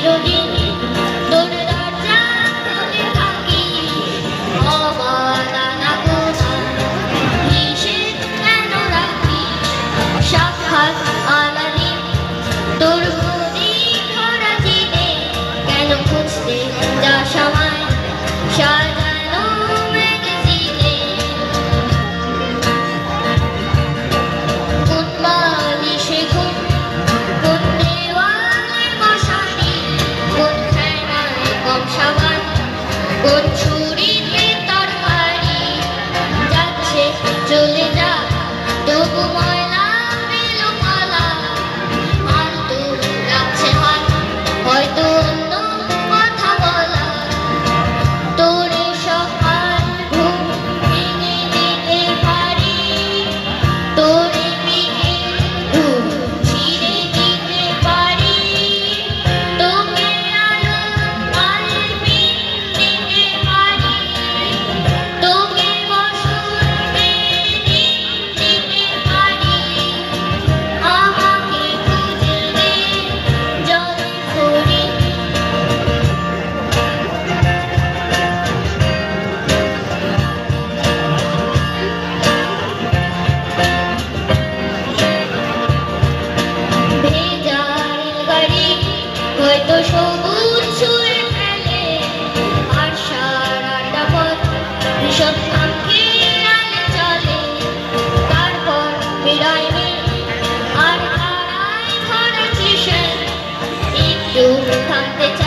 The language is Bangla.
চিরদিন তোর দরজা খুলে থাকি অবলা না কোথায় হিসেব কেন রাখি সাক্ষাৎ আলাদি তোর প্রতি ভরা চিনে কেন খুঁজতে যাস আমায় সাজানো ম্যাগাজিনে কোন বালিশে ঘুম কোন দেওয়ালে মশারি কোন খেলায় কম সাবান কোন ছুরিতে তরকারি যাচ্ছে চলে যা তবু ময়লা মেলো মালা আলতো লাগছে হাত হয়তো অন্য কথা বলা তোর সকাল ঘুম ভেঙে দিতে পারি তোর বিকেল ঘুম ছিঁড়ে দিতে পারি তোকে আলো আলপিন দিতে পারি তোকে বসন্তে দিন দিতে পারি আমাকে খুঁজবে জল ভরে ভেজা রেলগাড়ি হয়তো সবুজ ছুঁয়ে ফেলে আর সারাটা পথ ভীষণ আঁকে আলে চলে তারপর বেরোয় মেঘ আর তারায় ভরা স্টেশন একটু থামতে চায়